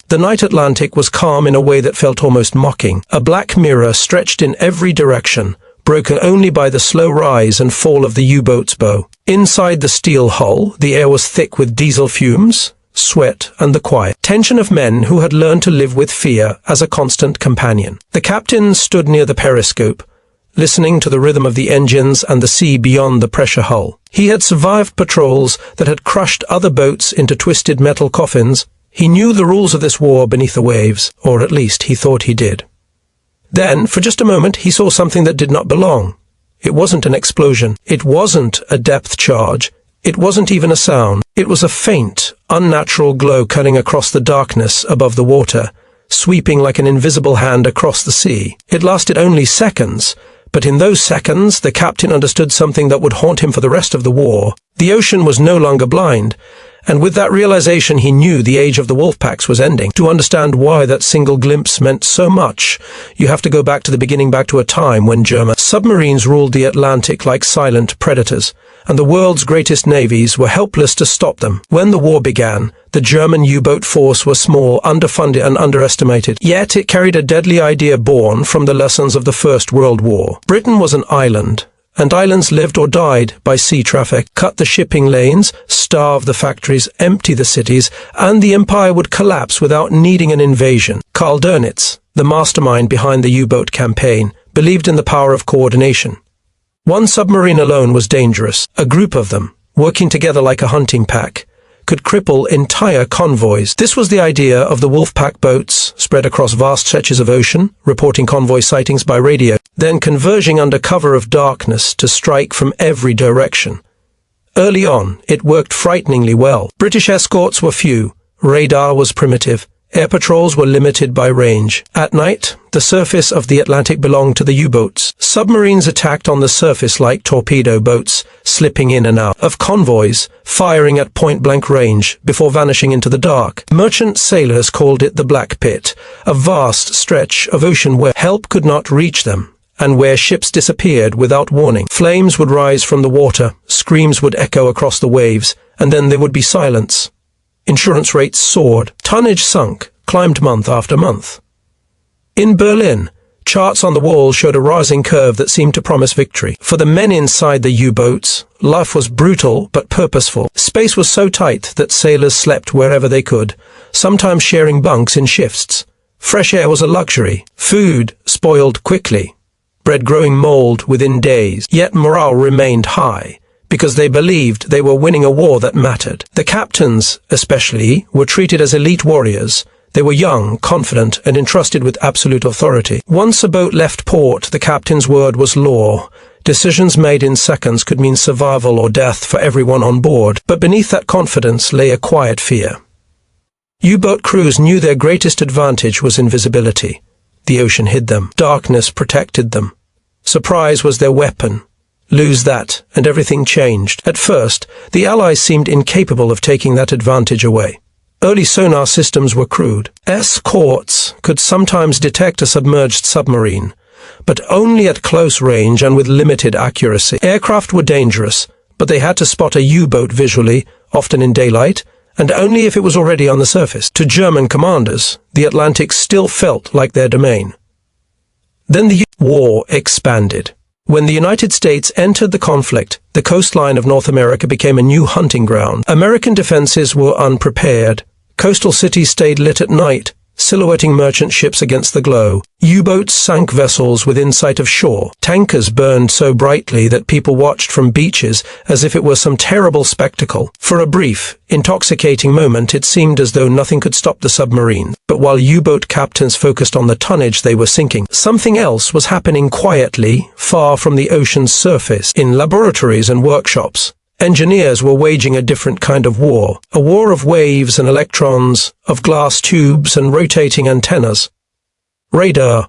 The night Atlantic was calm in a way that felt almost mocking. A black mirror stretched in every direction, broken only by the slow rise and fall of the U-boat's bow. Inside the steel hull, the air was thick with diesel fumes, sweat, and the quiet tension of men who had learned to live with fear as a constant companion. The captain stood near the periscope, listening to the rhythm of the engines and the sea beyond the pressure hull. He had survived patrols that had crushed other boats into twisted metal coffins. He knew the rules of this war beneath the waves, or at least he thought he did. Then, for just a moment, he saw something that did not belong. It wasn't an explosion. It wasn't a depth charge. It wasn't even a sound. It was a faint, unnatural glow cutting across the darkness above the water, sweeping like an invisible hand across the sea. It lasted only seconds, but in those seconds, the captain understood something that would haunt him for the rest of the war. The ocean was no longer blind, and with that realization he knew the age of the Wolfpacks was ending. To understand why that single glimpse meant so much, you have to go back to the beginning, back to a time when German submarines ruled the Atlantic like silent predators, and the world's greatest navies were helpless to stop them. When the war began, the German U-boat force was small, underfunded, and underestimated. Yet it carried a deadly idea born from the lessons of the First World War. Britain was an island, and islands lived or died by sea traffic. Cut the shipping lanes, starve the factories, empty the cities, and the empire would collapse without needing an invasion. Karl Dönitz, the mastermind behind the U-boat campaign, believed in the power of coordination. One submarine alone was dangerous. A group of them, working together like a hunting pack, could cripple entire convoys. This was the idea of the Wolfpack boats, spread across vast stretches of ocean, reporting convoy sightings by radio, then converging under cover of darkness to strike from every direction. Early on, it worked frighteningly well. British escorts were few, radar was primitive, air patrols were limited by range. At night, the surface of the Atlantic belonged to the U-boats. Submarines attacked on the surface like torpedo boats, slipping in and out of convoys, firing at point-blank range before vanishing into the dark. Merchant sailors called it the Black Pit, a vast stretch of ocean where help could not reach them, and where ships disappeared without warning. Flames would rise from the water, screams would echo across the waves, and then there would be silence. Insurance rates soared, tonnage sunk, climbed month after month. In Berlin, charts on the wall showed a rising curve that seemed to promise victory. For the men inside the U-boats, life was brutal but purposeful. Space was so tight that sailors slept wherever they could, sometimes sharing bunks in shifts. Fresh air was a luxury. Food spoiled quickly, bread growing mold within days. Yet morale remained high, because they believed they were winning a war that mattered. The captains, especially, were treated as elite warriors. They were young, confident, and entrusted with absolute authority. Once a boat left port, the captain's word was law. Decisions made in seconds could mean survival or death for everyone on board. But beneath that confidence lay a quiet fear. U-boat crews knew their greatest advantage was invisibility. The ocean hid them. Darkness protected them. Surprise was their weapon. Lose that, and everything changed. At first, the Allies seemed incapable of taking that advantage away. Early sonar systems were crude. Escorts could sometimes detect a submerged submarine, but only at close range and with limited accuracy. Aircraft were dangerous, but they had to spot a U-boat visually, often in daylight, and only if it was already on the surface. To German commanders, the Atlantic still felt like their domain. Then the war expanded. When the United States entered the conflict, the coastline of North America became a new hunting ground. American defenses were unprepared. Coastal cities stayed lit at night, silhouetting merchant ships against the glow. U-boats sank vessels within sight of shore. Tankers burned so brightly that people watched from beaches as if it were some terrible spectacle. For a brief, intoxicating moment, it seemed as though nothing could stop the submarine. But while U-boat captains focused on the tonnage they were sinking, something else was happening quietly, far from the ocean's surface. In laboratories and workshops, engineers were waging a different kind of war. A war of waves and electrons, of glass tubes and rotating antennas. Radar.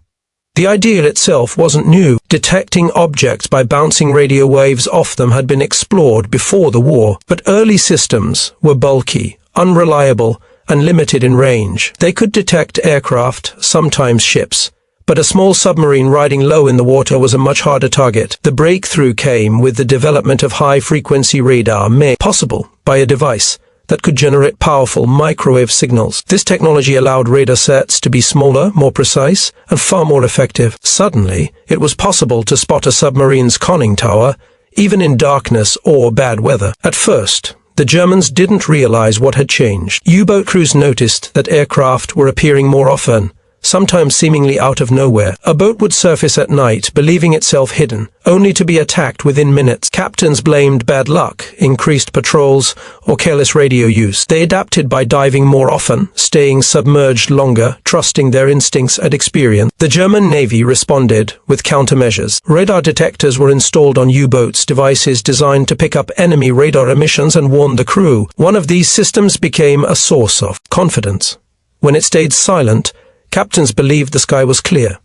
The idea itself wasn't new. Detecting objects by bouncing radio waves off them had been explored before the war, but early systems were bulky, unreliable, and limited in range. They could detect aircraft, sometimes ships, but a small submarine riding low in the water was a much harder target. The breakthrough came with the development of high-frequency radar, made possible by a device that could generate powerful microwave signals. This technology allowed radar sets to be smaller, more precise, and far more effective. Suddenly, it was possible to spot a submarine's conning tower, even in darkness or bad weather. At first, the Germans didn't realize what had changed. U-boat crews noticed that aircraft were appearing more often, sometimes seemingly out of nowhere. A boat would surface at night, believing itself hidden, only to be attacked within minutes. Captains blamed bad luck, increased patrols, or careless radio use. They adapted by diving more often, staying submerged longer, trusting their instincts and experience. The German Navy responded with countermeasures. Radar detectors were installed on U-boats, devices designed to pick up enemy radar emissions and warn the crew. One of these systems became a source of confidence. When it stayed silent, captains believed the sky was clear.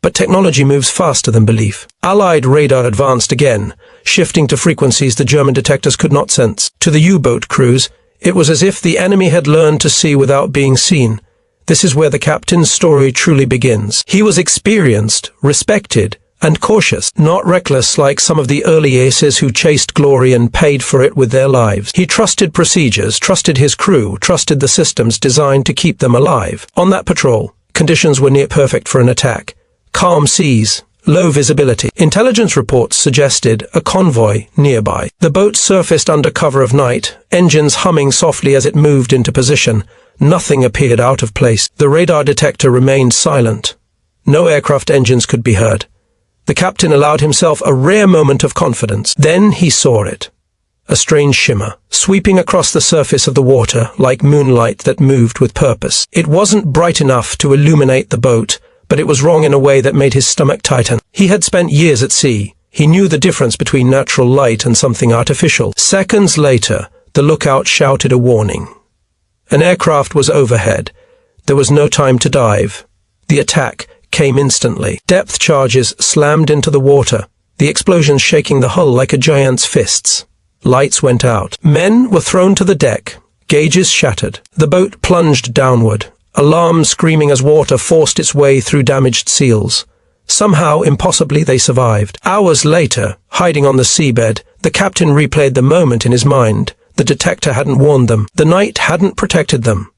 But technology moves faster than belief. Allied radar advanced again, shifting to frequencies the German detectors could not sense. To the U-boat crews, it was as if the enemy had learned to see without being seen. This is where the captain's story truly begins. He was experienced, respected, and cautious, not reckless like some of the early aces who chased glory and paid for it with their lives. He trusted procedures, trusted his crew, trusted the systems designed to keep them alive. On that patrol, conditions were near perfect for an attack. Calm seas, low visibility. Intelligence reports suggested a convoy nearby. The boat surfaced under cover of night, engines humming softly as it moved into position. Nothing appeared out of place. The radar detector remained silent. No aircraft engines could be heard. The captain allowed himself a rare moment of confidence. Then he saw it. A strange shimmer, sweeping across the surface of the water like moonlight that moved with purpose. It wasn't bright enough to illuminate the boat, but it was wrong in a way that made his stomach tighten. He had spent years at sea. He knew the difference between natural light and something artificial. Seconds later, the lookout shouted a warning. An aircraft was overhead. There was no time to dive. The attack came instantly. Depth charges slammed into the water, the explosions shaking the hull like a giant's fists. Lights went out. Men were thrown to the deck, gauges shattered. The boat plunged downward, alarm screaming as water forced its way through damaged seals. Somehow, impossibly, they survived. Hours later, hiding on the seabed, the captain replayed the moment in his mind. The detector hadn't warned them. The night hadn't protected them.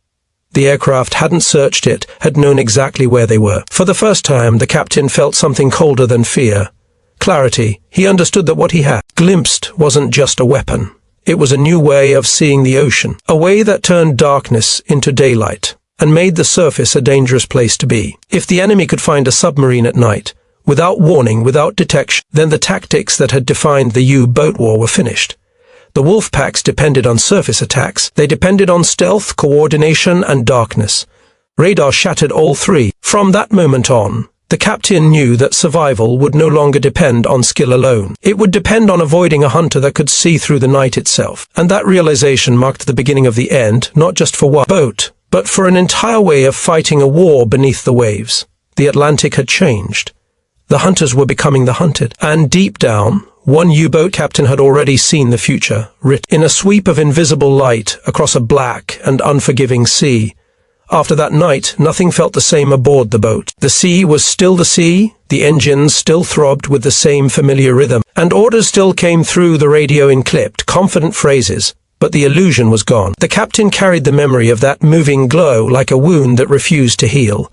The aircraft hadn't searched it, had known exactly where they were. For the first time, the captain felt something colder than fear. Clarity. He understood that what he had glimpsed wasn't just a weapon. It was a new way of seeing the ocean, a way that turned darkness into daylight, and made the surface a dangerous place to be. If the enemy could find a submarine at night, without warning, without detection, then the tactics that had defined the U-boat war were finished. The Wolfpacks depended on surface attacks. They depended on stealth, coordination, and darkness. Radar shattered all three. From that moment on, the captain knew that survival would no longer depend on skill alone. It would depend on avoiding a hunter that could see through the night itself. And that realization marked the beginning of the end, not just for one boat, but for an entire way of fighting a war beneath the waves. The Atlantic had changed. The hunters were becoming the hunted. And deep down, one U-boat captain had already seen the future, written in a sweep of invisible light across a black and unforgiving sea. After that night, nothing felt the same aboard the boat. The sea was still the sea, the engines still throbbed with the same familiar rhythm, and orders still came through the radio in clipped, confident phrases, but the illusion was gone. The captain carried the memory of that moving glow like a wound that refused to heal.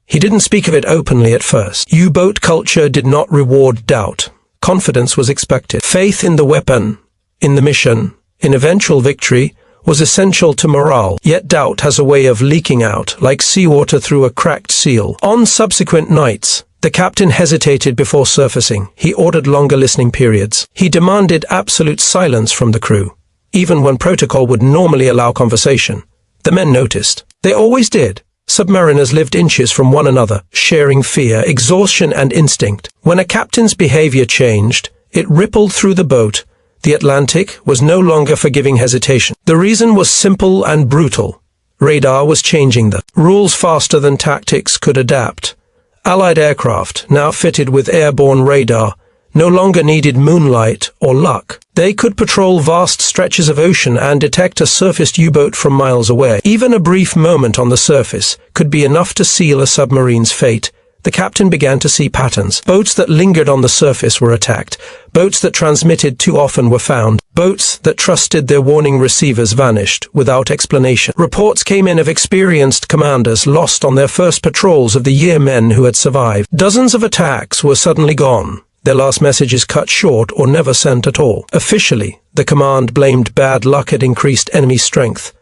He didn't speak of it openly at first. U-boat culture did not reward doubt. Confidence was expected. Faith in the weapon, in the mission, in eventual victory, was essential to morale, yet doubt has a way of leaking out, like seawater through a cracked seal. On subsequent nights, the captain hesitated before surfacing. He ordered longer listening periods. He demanded absolute silence from the crew, even when protocol would normally allow conversation. The men noticed. They always did. Submariners lived inches from one another, sharing fear, exhaustion, and instinct. When a captain's behavior changed, it rippled through the boat. The Atlantic was no longer forgiving hesitation. The reason was simple and brutal. Radar was changing the rules faster than tactics could adapt. Allied aircraft, now fitted with airborne radar, no longer needed moonlight or luck. They could patrol vast stretches of ocean and detect a surfaced U-boat from miles away. Even a brief moment on the surface could be enough to seal a submarine's fate. the captain began to see patterns. Boats that lingered on the surface were attacked. Boats that transmitted too often were found. Boats that trusted their warning receivers vanished without explanation. Reports came in of experienced commanders lost on their first patrols of the year, men who had survived. Dozens of attacks were suddenly gone, their last messages cut short or never sent at all. Officially, the command blamed bad luck had increased enemy strength.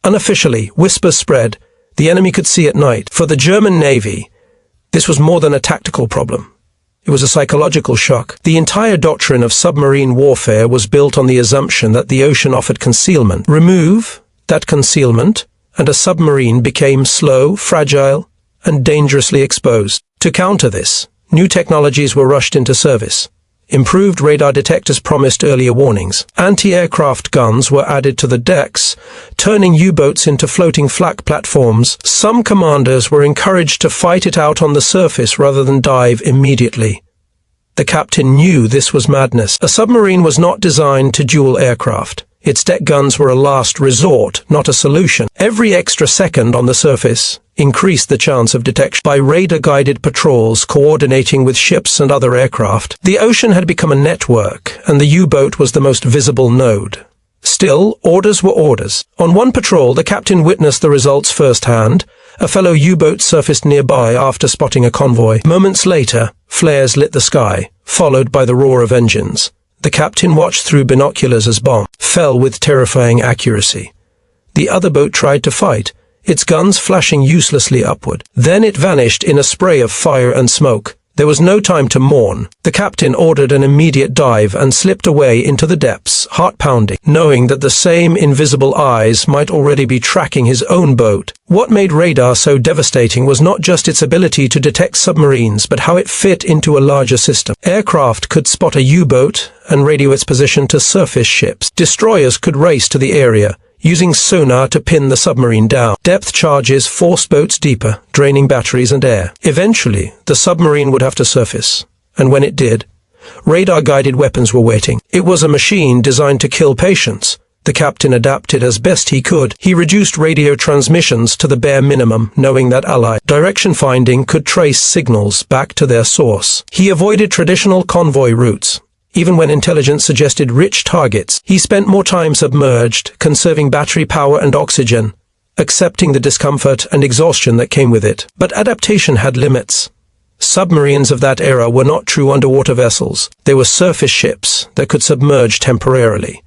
Unofficially, whispers spread. The enemy could see at night. For the German Navy, this was more than a tactical problem. It was a psychological shock. The entire doctrine of submarine warfare was built on the assumption that the ocean offered concealment. Remove that concealment, and a submarine became slow, fragile, and dangerously exposed. To counter this, new technologies were rushed into service. Improved radar detectors promised earlier warnings. Anti-aircraft guns were added to the decks, turning U-boats into floating flak platforms. Some commanders were encouraged to fight it out on the surface rather than dive immediately. The captain knew this was madness. A submarine was not designed to duel aircraft. Its deck guns were a last resort, not a solution. Every extra second on the surface increased the chance of detection by radar-guided patrols coordinating with ships and other aircraft. The ocean had become a network, and the U-boat was the most visible node. Still, orders were orders. On one patrol, the captain witnessed the results firsthand. A fellow U-boat surfaced nearby after spotting a convoy. Moments later, flares lit the sky, followed by the roar of engines. The captain watched through binoculars as bomb fell with terrifying accuracy. The other boat tried to fight, its guns flashing uselessly upward. Then it vanished in a spray of fire and smoke. There was no time to mourn. The captain ordered an immediate dive and slipped away into the depths, heart pounding, knowing that the same invisible eyes might already be tracking his own boat. What made radar so devastating was not just its ability to detect submarines, but how it fit into a larger system. Aircraft could spot a U-boat and radio its position to surface ships. Destroyers could race to the area, using sonar to pin the submarine down. Depth charges forced boats deeper, draining batteries and air. Eventually, the submarine would have to surface, and when it did, radar-guided weapons were waiting. It was a machine designed to kill patience. The captain adapted as best he could. He reduced radio transmissions to the bare minimum, knowing that Allied direction finding could trace signals back to their source. He avoided traditional convoy routes. Even when intelligence suggested rich targets, he spent more time submerged, conserving battery power and oxygen, accepting the discomfort and exhaustion that came with it. But adaptation had limits. Submarines of that era were not true underwater vessels. They were surface ships that could submerge temporarily.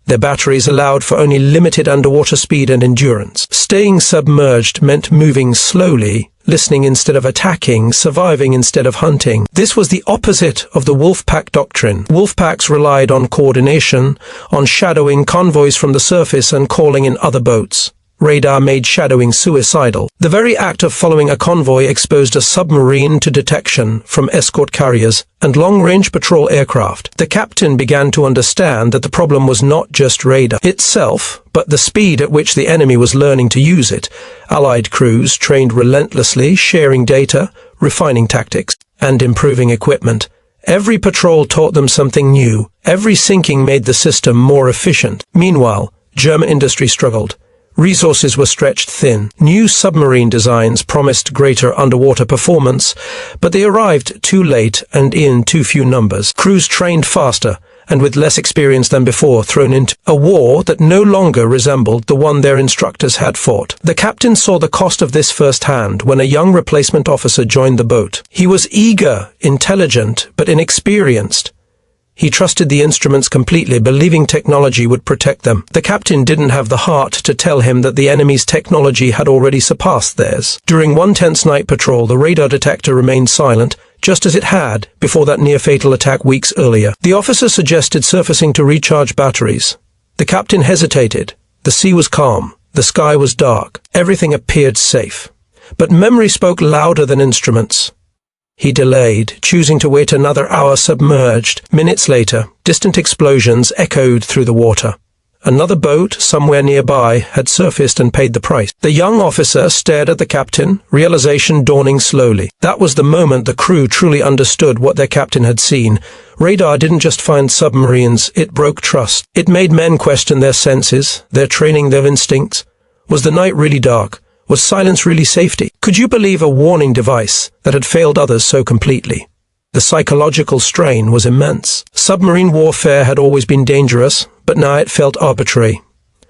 Their batteries allowed for only limited underwater speed and endurance. Staying submerged meant moving slowly, listening instead of attacking, surviving instead of hunting. This was the opposite of the Wolfpack doctrine. Wolfpacks relied on coordination, on shadowing convoys from the surface and calling in other boats. Radar made shadowing suicidal. The very act of following a convoy exposed a submarine to detection from escort carriers and long-range patrol aircraft. The captain began to understand that the problem was not just radar itself, but the speed at which the enemy was learning to use it. Allied crews trained relentlessly, sharing data, refining tactics, and improving equipment. Every patrol taught them something new. Every sinking made the system more efficient. Meanwhile, German industry struggled. Resources were stretched thin. New submarine designs promised greater underwater performance, but they arrived too late and in too few numbers. Crews trained faster and with less experience than before, thrown into a war that no longer resembled the one their instructors had fought. The captain saw the cost of this firsthand when a young replacement officer joined the boat. He was eager, intelligent, but inexperienced. He trusted the instruments completely, believing technology would protect them. The captain didn't have the heart to tell him that the enemy's technology had already surpassed theirs. During one tense night patrol, the radar detector remained silent, just as it had before that near-fatal attack weeks earlier. The officer suggested surfacing to recharge batteries. The captain hesitated. The sea was calm. The sky was dark. Everything appeared safe. But memory spoke louder than instruments. He delayed, choosing to wait another hour submerged. Minutes later, distant explosions echoed through the water. Another boat, somewhere nearby, had surfaced and paid the price. The young officer stared at the captain, realization dawning slowly. That was the moment the crew truly understood what their captain had seen. Radar didn't just find submarines, it broke trust. It made men question their senses, their training, their instincts. Was the night really dark? Was silence really safety? Could you believe a warning device that had failed others so completely? The psychological strain was immense. Submarine warfare had always been dangerous, but now it felt arbitrary.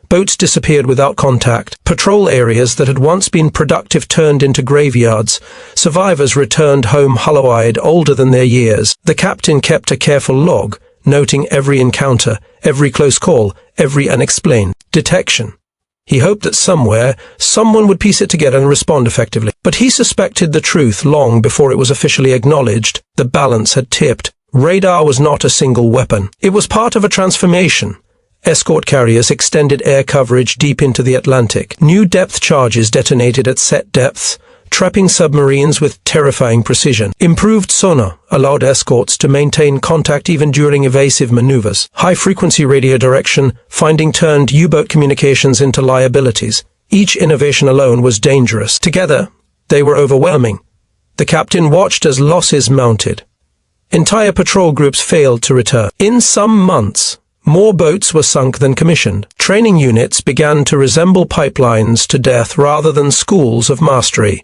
Boats disappeared without contact. Patrol areas that had once been productive turned into graveyards. Survivors returned home hollow-eyed, older than their years. The captain kept a careful log, noting every encounter, every close call, every unexplained detection. He hoped that somewhere, someone would piece it together and respond effectively. But he suspected the truth long before it was officially acknowledged. The balance had tipped. Radar was not a single weapon. It was part of a transformation. Escort carriers extended air coverage deep into the Atlantic. New depth charges detonated at set depths, trapping submarines with terrifying precision. Improved sonar allowed escorts to maintain contact even during evasive maneuvers. High-frequency radio direction finding turned U-boat communications into liabilities. Each innovation alone was dangerous. Together, they were overwhelming. The captain watched as losses mounted. Entire patrol groups failed to return. In some months, more boats were sunk than commissioned. Training units began to resemble pipelines to death rather than schools of mastery.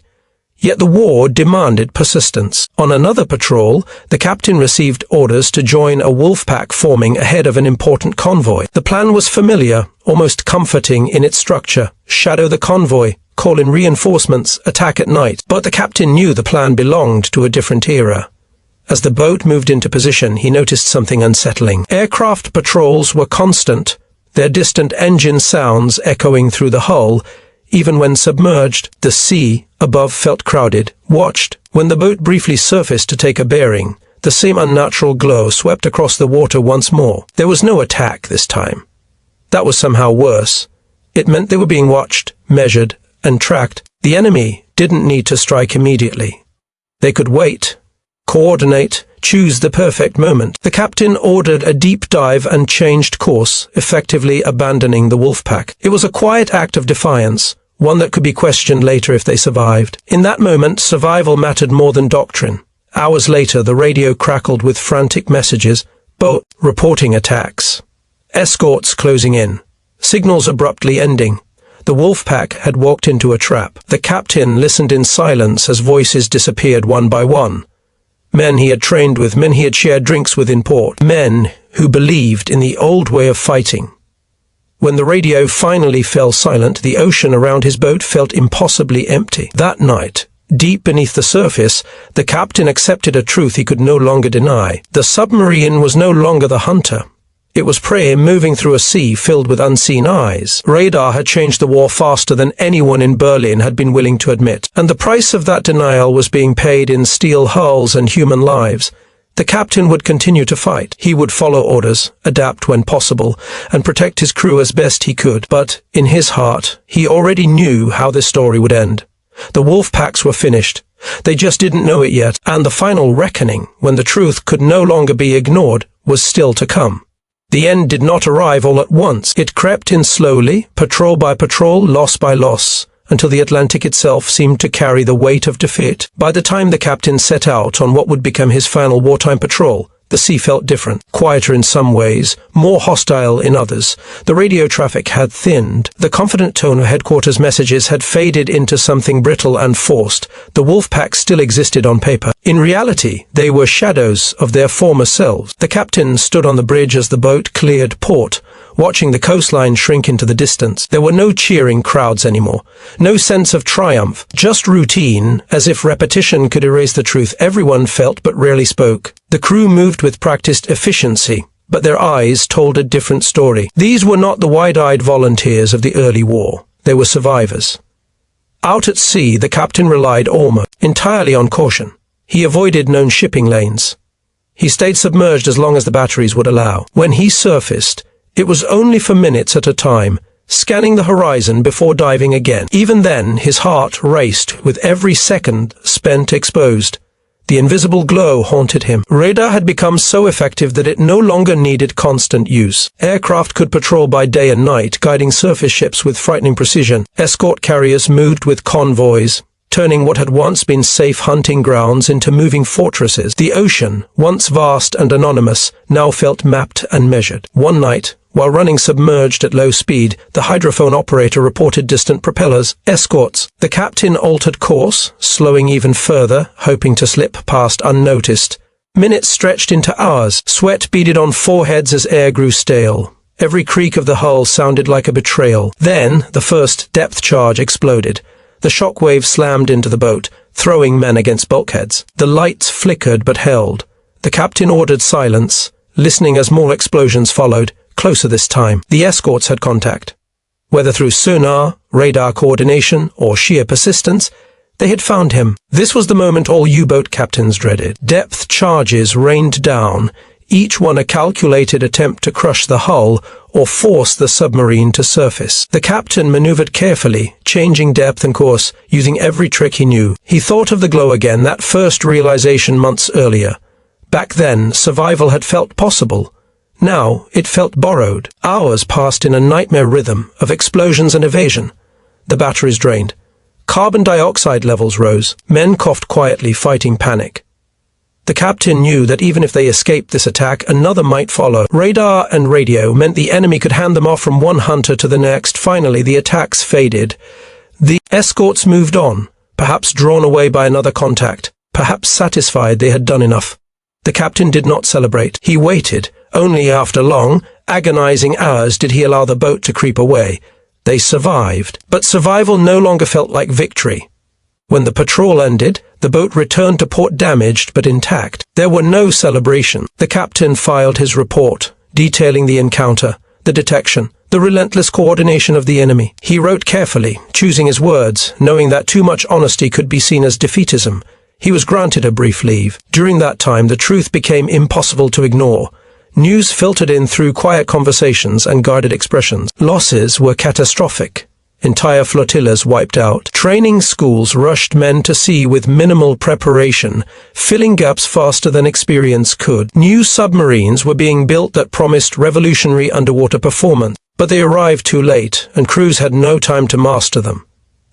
Yet the war demanded persistence. On another patrol, the captain received orders to join a Wolfpack forming ahead of an important convoy. The plan was familiar, almost comforting in its structure. Shadow the convoy, call in reinforcements, attack at night. But the captain knew the plan belonged to a different era. As the boat moved into position, he noticed something unsettling. Aircraft patrols were constant, their distant engine sounds echoing through the hull. Even when submerged, the sea above felt crowded. Watched. When the boat briefly surfaced to take a bearing, the same unnatural glow swept across the water once more. There was no attack this time. That was somehow worse. It meant they were being watched, measured, and tracked. The enemy didn't need to strike immediately. They could wait, coordinate, choose the perfect moment. The captain ordered a deep dive and changed course, effectively abandoning the Wolfpack. It was a quiet act of defiance, one that could be questioned later if they survived. In that moment, survival mattered more than doctrine. Hours later, the radio crackled with frantic messages, boat reporting attacks, escorts closing in, signals abruptly ending. The Wolfpack had walked into a trap. The captain listened in silence as voices disappeared one by one. Men he had trained with, men he had shared drinks with in port, men who believed in the old way of fighting. When the radio finally fell silent, the ocean around his boat felt impossibly empty. That night, deep beneath the surface, the captain accepted a truth he could no longer deny. The submarine was no longer the hunter. It was prey moving through a sea filled with unseen eyes. Radar had changed the war faster than anyone in Berlin had been willing to admit, and the price of that denial was being paid in steel hulls and human lives. The captain would continue to fight. He would follow orders, adapt when possible, and protect his crew as best he could. But in his heart, he already knew how this story would end. The Wolfpacks were finished. They just didn't know it yet, and the final reckoning, when the truth could no longer be ignored, was still to come. The end did not arrive all at once. It crept in slowly, patrol by patrol, loss by loss, until the Atlantic itself seemed to carry the weight of defeat. By the time the captain set out on what would become his final wartime patrol, the sea felt different, quieter in some ways, more hostile in others. The radio traffic had thinned. The confident tone of headquarters messages had faded into something brittle and forced. The Wolfpack still existed on paper. In reality, they were shadows of their former selves. The captain stood on the bridge as the boat cleared port, watching the coastline shrink into the distance. There were no cheering crowds anymore, no sense of triumph, just routine, as if repetition could erase the truth everyone felt but rarely spoke. The crew moved with practiced efficiency, but their eyes told a different story. These were not the wide-eyed volunteers of the early war. They were survivors. Out at sea, the captain relied almost entirely on caution. He avoided known shipping lanes. He stayed submerged as long as the batteries would allow. When he surfaced, it was only for minutes at a time, scanning the horizon before diving again. Even then, his heart raced with every second spent exposed. The invisible glow haunted him. Radar had become so effective that it no longer needed constant use. Aircraft could patrol by day and night, guiding surface ships with frightening precision. Escort carriers moved with convoys, turning what had once been safe hunting grounds into moving fortresses. The ocean, once vast and anonymous, now felt mapped and measured. One night, While running submerged at low speed, the hydrophone operator reported distant propellers, escorts. The captain altered course, slowing even further, hoping to slip past unnoticed. Minutes stretched into hours. Sweat beaded on foreheads as air grew stale. Every creak of the hull sounded like a betrayal. Then, the first depth charge exploded. The shockwave slammed into the boat, throwing men against bulkheads. The lights flickered but held. The captain ordered silence, listening as more explosions followed, closer this time. The escorts had contact. Whether through sonar, radar coordination, or sheer persistence, they had found him. This was the moment all U-boat captains dreaded. Depth charges rained down, each one a calculated attempt to crush the hull or force the submarine to surface. The captain maneuvered carefully, changing depth and course, using every trick he knew. He thought of the glow again, that first realization months earlier. Back then, survival had felt possible. Now, it felt borrowed. Hours passed in a nightmare rhythm of explosions and evasion. The batteries drained. Carbon dioxide levels rose. Men coughed quietly, fighting panic. The captain knew that even if they escaped this attack, another might follow. Radar and radio meant the enemy could hand them off from one hunter to the next. Finally, the attacks faded. The escorts moved on, perhaps drawn away by another contact, perhaps satisfied they had done enough. The captain did not celebrate. He waited. Only after long, agonizing hours did he allow the boat to creep away. They survived. But survival no longer felt like victory. When the patrol ended, the boat returned to port damaged but intact. There were no celebrations. The captain filed his report, detailing the encounter, the detection, the relentless coordination of the enemy. He wrote carefully, choosing his words, knowing that too much honesty could be seen as defeatism. He was granted a brief leave. During that time, the truth became impossible to ignore. News filtered in through quiet conversations and guarded expressions. Losses were catastrophic. Entire flotillas wiped out. Training schools rushed men to sea with minimal preparation, filling gaps faster than experience could. New submarines were being built that promised revolutionary underwater performance, but they arrived too late, and crews had no time to master them.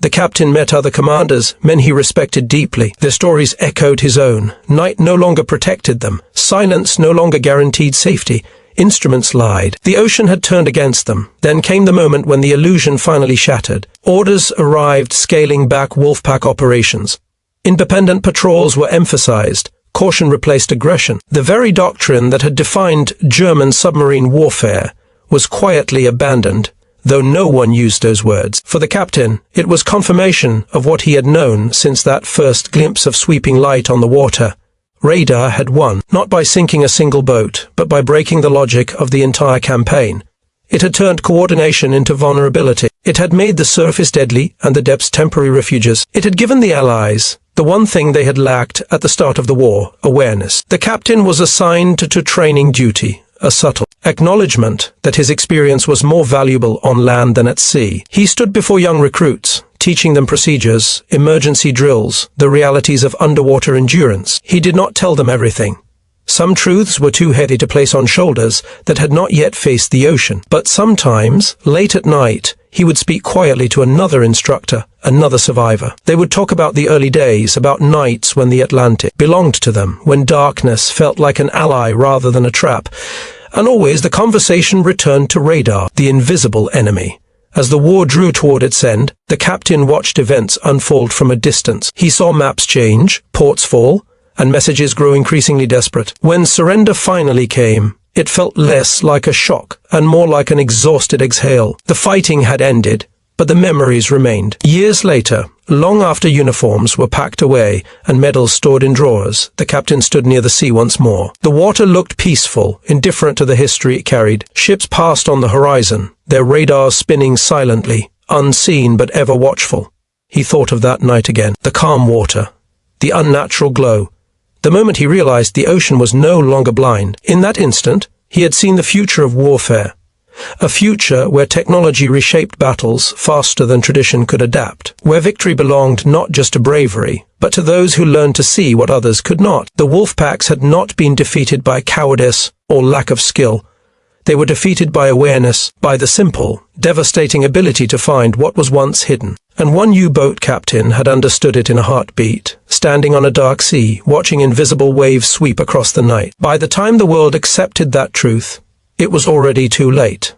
The captain met other commanders, men he respected deeply. Their stories echoed his own. Night no longer protected them. Silence no longer guaranteed safety. Instruments lied. The ocean had turned against them. Then came the moment when the illusion finally shattered. Orders arrived scaling back Wolfpack operations. Independent patrols were emphasized. Caution replaced aggression. The very doctrine that had defined German submarine warfare was quietly abandoned, though no one used those words. For the captain, it was confirmation of what he had known since that first glimpse of sweeping light on the water. Radar had won, not by sinking a single boat, but by breaking the logic of the entire campaign. It had turned coordination into vulnerability. It had made the surface deadly and the depths temporary refuges. It had given the Allies the one thing they had lacked at the start of the war, awareness. The captain was assigned to training duty, a subtle acknowledgement that his experience was more valuable on land than at sea. He stood before young recruits, teaching them procedures, emergency drills, the realities of underwater endurance. He did not tell them everything. Some truths were too heavy to place on shoulders that had not yet faced the ocean. But sometimes, late at night, he would speak quietly to another instructor, another survivor. They would talk about the early days, about nights when the Atlantic belonged to them, when darkness felt like an ally rather than a trap. And always the conversation returned to radar, the invisible enemy. As the war drew toward its end, the captain watched events unfold from a distance. He saw maps change, ports fall, and messages grow increasingly desperate. When surrender finally came, it felt less like a shock and more like an exhausted exhale. The fighting had ended, but the memories remained. Years later, long after uniforms were packed away and medals stored in drawers, the captain stood near the sea once more. The water looked peaceful, indifferent to the history it carried. Ships passed on the horizon, their radars spinning silently, unseen but ever watchful. He thought of that night again. The calm water, the unnatural glow. The moment he realized the ocean was no longer blind. In that instant, he had seen the future of warfare. A future where technology reshaped battles faster than tradition could adapt. Where victory belonged not just to bravery, but to those who learned to see what others could not. The Wolfpacks had not been defeated by cowardice or lack of skill. They were defeated by awareness, by the simple, devastating ability to find what was once hidden. And one U-boat captain had understood it in a heartbeat, standing on a dark sea, watching invisible waves sweep across the night. By the time the world accepted that truth, it was already too late.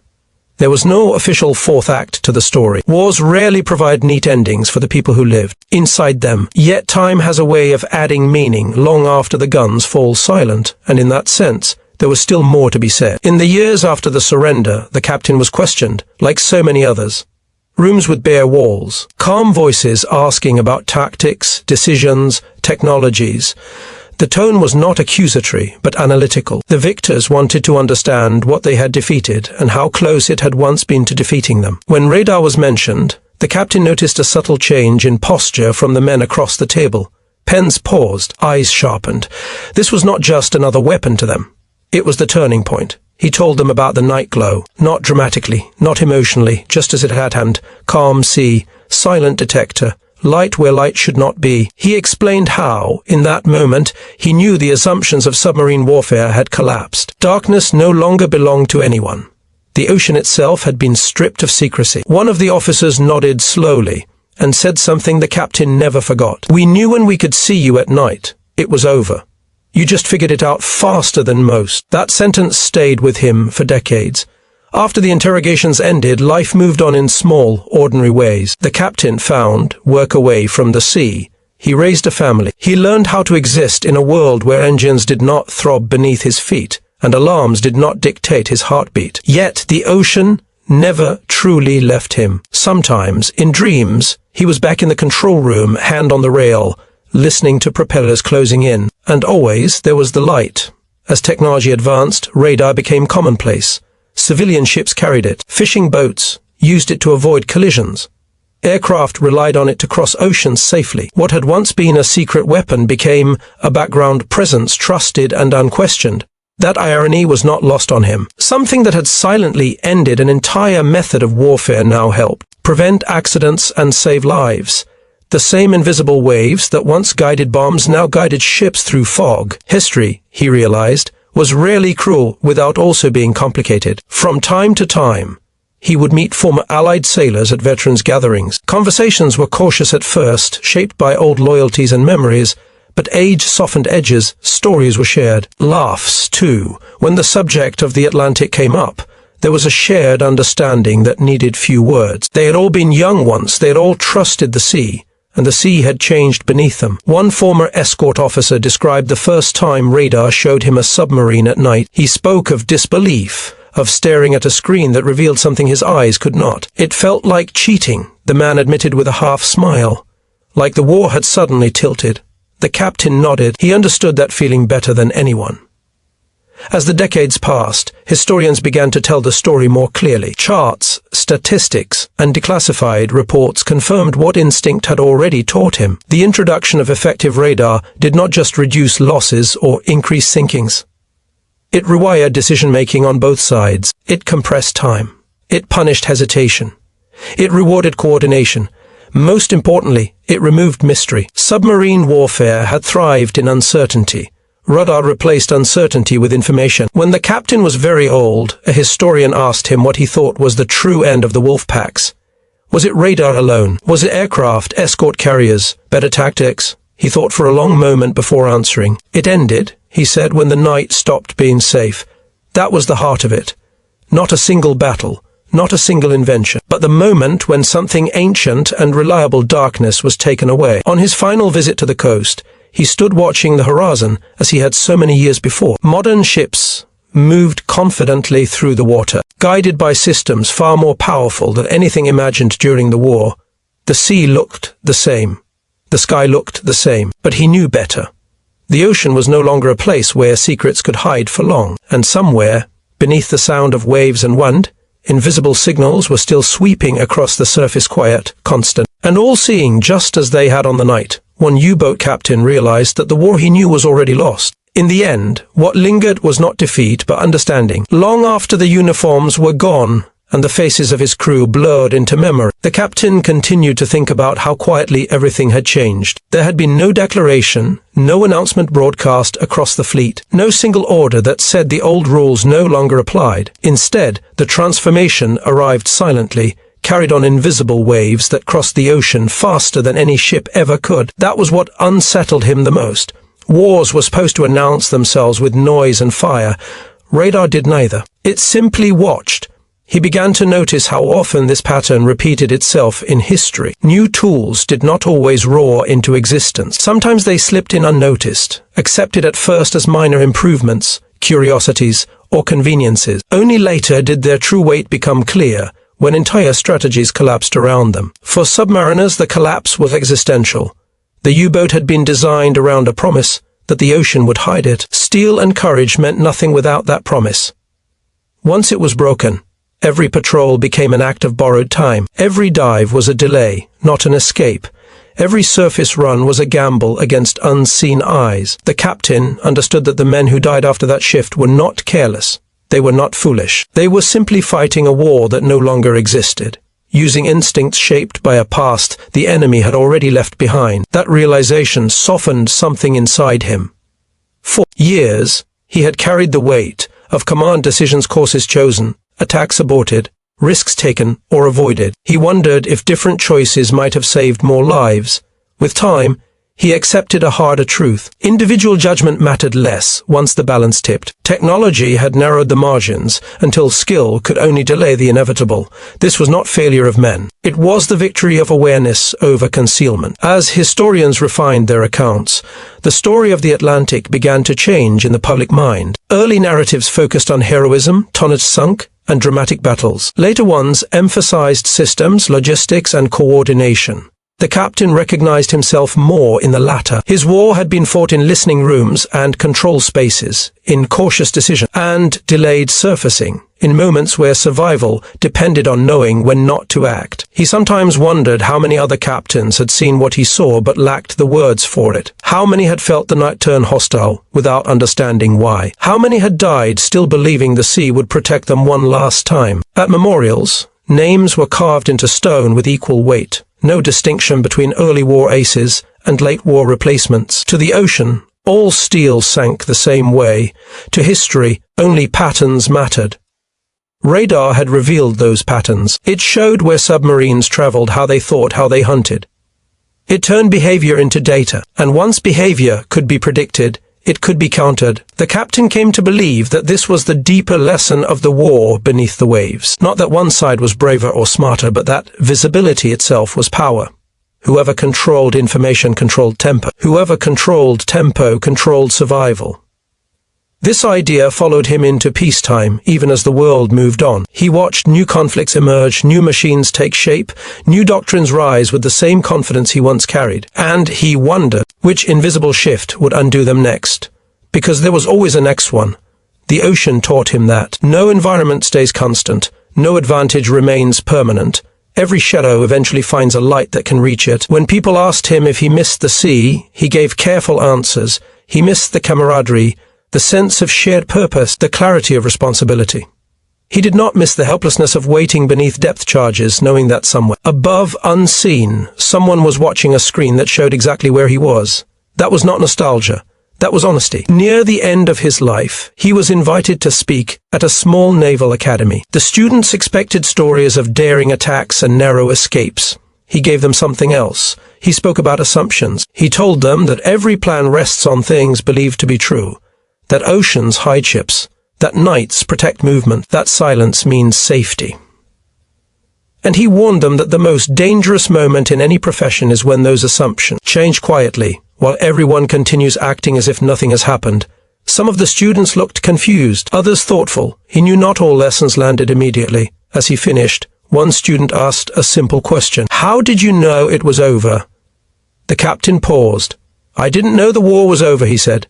There was no official fourth act to the story. Wars rarely provide neat endings for the people who lived inside them, yet time has a way of adding meaning long after the guns fall silent, and in that sense, there was still more to be said. In the years after the surrender, the captain was questioned, like so many others. Rooms with bare walls, calm voices asking about tactics, decisions, technologies. The tone was not accusatory, but analytical. The victors wanted to understand what they had defeated and how close it had once been to defeating them. When radar was mentioned, the captain noticed a subtle change in posture from the men across the table. Pens paused, eyes sharpened. This was not just another weapon to them. It was the turning point. He told them about the night glow, not dramatically, not emotionally, just as it had happened. Calm sea, silent detector, light where light should not be. He explained how, in that moment, he knew the assumptions of submarine warfare had collapsed. Darkness no longer belonged to anyone. The ocean itself had been stripped of secrecy. One of the officers nodded slowly and said something the captain never forgot. "We knew when we could see you at night, it was over. You just figured it out faster than most." That sentence stayed with him for decades. After the interrogations ended, life moved on in small, ordinary ways. The captain found work away from the sea. He raised a family. He learned how to exist in a world where engines did not throb beneath his feet, and alarms did not dictate his heartbeat. Yet the ocean never truly left him. Sometimes, in dreams, he was back in the control room, hand on the rail, listening to propellers closing in. And always there was the light. As technology advanced, radar became commonplace. Civilian ships carried it. Fishing boats used it to avoid collisions. Aircraft relied on it to cross oceans safely. What had once been a secret weapon became a background presence, trusted and unquestioned. That irony was not lost on him. Something that had silently ended an entire method of warfare now helped prevent accidents and save lives. The same invisible waves that once guided bombs now guided ships through fog. History, he realized, was rarely cruel without also being complicated. From time to time, he would meet former Allied sailors at veterans' gatherings. Conversations were cautious at first, shaped by old loyalties and memories, but age softened edges, stories were shared. Laughs, too. When the subject of the Atlantic came up, there was a shared understanding that needed few words. They had all been young once, they had all trusted the sea, and the sea had changed beneath them. One former escort officer described the first time radar showed him a submarine at night. He spoke of disbelief, of staring at a screen that revealed something his eyes could not. It felt like cheating, the man admitted with a half-smile. Like the war had suddenly tilted. The captain nodded. He understood that feeling better than anyone. As the decades passed, historians began to tell the story more clearly. Charts, statistics, and declassified reports confirmed what instinct had already taught him. The introduction of effective radar did not just reduce losses or increase sinkings. It rewired decision-making on both sides. It compressed time. It punished hesitation. It rewarded coordination. Most importantly, it removed mystery. Submarine warfare had thrived in uncertainty. Radar replaced uncertainty with information. When the captain was very old, a historian asked him what he thought was the true end of the Wolfpacks. Was it radar alone? Was it aircraft, escort carriers, better tactics? He thought for a long moment before answering. It ended, he said, when the night stopped being safe. That was the heart of it. Not a single battle, not a single invention, but the moment when something ancient and reliable, darkness, was taken away. On his final visit to the coast, he stood watching the horizon as he had so many years before. Modern ships moved confidently through the water, guided by systems far more powerful than anything imagined during the war. The sea looked the same. The sky looked the same, but he knew better. The ocean was no longer a place where secrets could hide for long, and somewhere, beneath the sound of waves and wind, invisible signals were still sweeping across the surface, quiet, constant, and all-seeing just as they had on the night. One U-boat captain realized that the war he knew was already lost. In the end, what lingered was not defeat, but understanding. Long after the uniforms were gone and the faces of his crew blurred into memory, the captain continued to think about how quietly everything had changed. There had been no declaration, no announcement broadcast across the fleet, no single order that said the old rules no longer applied. Instead, the transformation arrived silently, carried on invisible waves that crossed the ocean faster than any ship ever could. That was what unsettled him the most. Wars were supposed to announce themselves with noise and fire. Radar did neither. It simply watched. He began to notice how often this pattern repeated itself in history. New tools did not always roar into existence. Sometimes they slipped in unnoticed, accepted at first as minor improvements, curiosities, or conveniences. Only later did their true weight become clear, when entire strategies collapsed around them. For submariners, the collapse was existential. The U-boat had been designed around a promise that the ocean would hide it. Steel and courage meant nothing without that promise. Once it was broken, every patrol became an act of borrowed time. Every dive was a delay, not an escape. Every surface run was a gamble against unseen eyes. The captain understood that the men who died after that shift were not careless. They were not foolish. They were simply fighting a war that no longer existed. Using instincts shaped by a past the enemy had already left behind. That realization softened something inside him. For years, he had carried the weight of command decisions, courses chosen, attacks aborted, risks taken or avoided. He wondered if different choices might have saved more lives. With time, he accepted a harder truth. Individual judgment mattered less once the balance tipped. Technology had narrowed the margins until skill could only delay the inevitable. This was not failure of men. It was the victory of awareness over concealment. As historians refined their accounts, the story of the Atlantic began to change in the public mind. Early narratives focused on heroism, tonnage sunk, and dramatic battles. Later ones emphasized systems, logistics, and coordination. The captain recognized himself more in the latter. His war had been fought in listening rooms and control spaces, in cautious decision and delayed surfacing, in moments where survival depended on knowing when not to act. He sometimes wondered how many other captains had seen what he saw but lacked the words for it. How many had felt the night turn hostile without understanding why? How many had died still believing the sea would protect them one last time? At memorials, names were carved into stone with equal weight. No distinction between early war aces and late war replacements. To the ocean, all steel sank the same way. To history, only patterns mattered. Radar had revealed those patterns. It showed where submarines traveled, how they thought, how they hunted. It turned behavior into data, and once behavior could be predicted, it could be countered. The captain came to believe that this was the deeper lesson of the war beneath the waves. Not that one side was braver or smarter, but that visibility itself was power. Whoever controlled information controlled tempo. Whoever controlled tempo controlled survival. This idea followed him into peacetime, even as the world moved on. He watched new conflicts emerge, new machines take shape, new doctrines rise with the same confidence he once carried. And he wondered which invisible shift would undo them next. Because there was always a next one. The ocean taught him that. No environment stays constant. No advantage remains permanent. Every shadow eventually finds a light that can reach it. When people asked him if he missed the sea, he gave careful answers. He missed the camaraderie, the sense of shared purpose, the clarity of responsibility. He did not miss the helplessness of waiting beneath depth charges, knowing that somewhere above, unseen, someone was watching a screen that showed exactly where he was. That was not nostalgia. That was honesty. Near the end of his life, he was invited to speak at a small naval academy. The students expected stories of daring attacks and narrow escapes. He gave them something else. He spoke about assumptions. He told them that every plan rests on things believed to be true. That oceans hide ships, that nights protect movement, that silence means safety. And he warned them that the most dangerous moment in any profession is when those assumptions change quietly, while everyone continues acting as if nothing has happened. Some of the students looked confused, others thoughtful. He knew not all lessons landed immediately. As he finished, one student asked a simple question. "How did you know it was over?" The captain paused. "I didn't know the war was over," he said.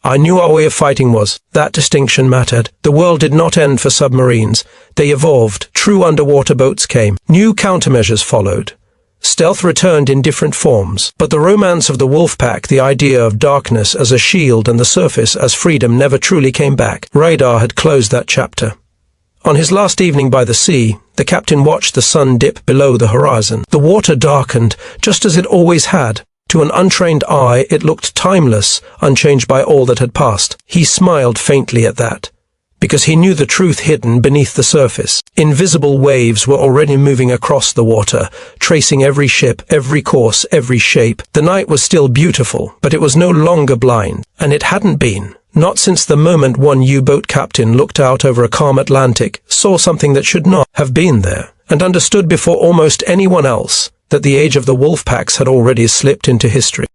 "I knew our way of fighting was." That distinction mattered. The world did not end for submarines. They evolved. True underwater boats came. New countermeasures followed. Stealth returned in different forms. But the romance of the Wolfpack, the idea of darkness as a shield and the surface as freedom, never truly came back. Radar had closed that chapter. On his last evening by the sea, the captain watched the sun dip below the horizon. The water darkened, just as it always had. To an untrained eye, it looked timeless, unchanged by all that had passed. He smiled faintly at that, because he knew the truth hidden beneath the surface. Invisible waves were already moving across the water, tracing every ship, every course, every shape. The night was still beautiful, but it was no longer blind, and it hadn't been. Not since the moment one U-boat captain looked out over a calm Atlantic, saw something that should not have been there, and understood before almost anyone else that the age of the Wolfpacks had already slipped into history.